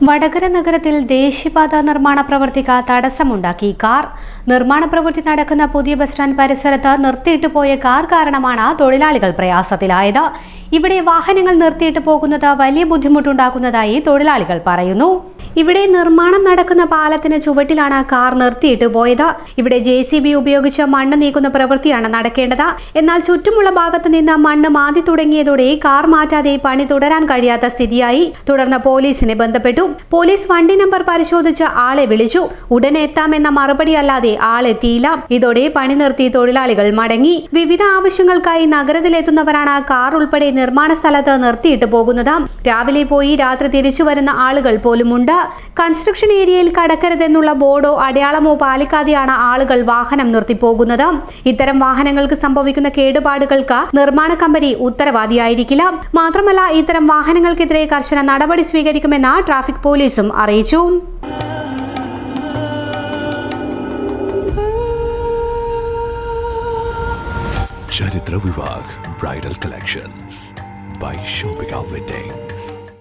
വടകര നഗരത്തിൽ ദേശീയപാത നിർമ്മാണ പ്രവൃത്തിക്ക് തടസ്സമുണ്ടാക്കി കാർ. നിർമ്മാണ പ്രവൃത്തി നടക്കുന്ന പുതിയ ബസ് സ്റ്റാൻഡ് പരിസരത്ത് നിർത്തിയിട്ട് പോയ കാർ കാരണമാണ് തൊഴിലാളികൾ പ്രയാസത്തിലായത്. ഇവിടെ വാഹനങ്ങൾ നിർത്തിയിട്ട് പോകുന്നത് വലിയ ബുദ്ധിമുട്ടുണ്ടാക്കുന്നതായി തൊഴിലാളികൾ പറയുന്നു. ഇവിടെ നിർമ്മാണം നടക്കുന്ന പാലത്തിന് ചുവട്ടിലാണ് കാർ നിർത്തിയിട്ട് പോയത്. ഇവിടെ JCB ഉപയോഗിച്ച് മണ്ണ് നീക്കുന്ന പ്രവൃത്തിയാണ് നടക്കേണ്ടത്. എന്നാൽ ചുറ്റുമുള്ള ഭാഗത്ത് നിന്ന് മണ്ണ് മാന്തി തുടങ്ങിയതോടെ കാർ മാറ്റാതെ പണി തുടരാൻ കഴിയാത്ത സ്ഥിതിയായി. തുടർന്ന് പോലീസിനെ ബന്ധപ്പെട്ടു. പോലീസ് വണ്ടി നമ്പർ പരിശോധിച്ച് ആളെ വിളിച്ചു. ഉടനെ എത്താമെന്ന മറുപടി അല്ലാതെ ആളെത്തിയില്ല. ഇതോടെ പണി നിർത്തി തൊഴിലാളികൾ മടങ്ങി. വിവിധ ആവശ്യങ്ങൾക്കായി നഗരത്തിലെത്തുന്നവരാണ് കാർ ഉൾപ്പെടെ നിർമ്മാണ സ്ഥലത്ത് നിർത്തിയിട്ട് പോകുന്നത്. രാവിലെ പോയി രാത്രി തിരിച്ചു വരുന്ന ആളുകൾ പോലുമുണ്ട്. കൺസ്ട്രക്ഷൻ ഏരിയയിൽ കടക്കരുതെന്നുള്ള ബോർഡോ അടയാളമോ പാലിക്കാതെയാണ് ആളുകൾ വാഹനം നിർത്തിപ്പോകുന്നത്. ഇത്തരം വാഹനങ്ങൾക്ക് സംഭവിക്കുന്ന കേടുപാടുകൾക്ക് നിർമ്മാണ കമ്പനി ഉത്തരവാദിയായിരിക്കില്ല. മാത്രമല്ല, ഇത്തരം വാഹനങ്ങൾക്കെതിരെ കർശന നടപടി സ്വീകരിക്കുമെന്ന് ട്രാഫിക് പോലീസും അറിയിച്ചു. ചരിത്ര Vivah bridal collections by Shobhika Weddings.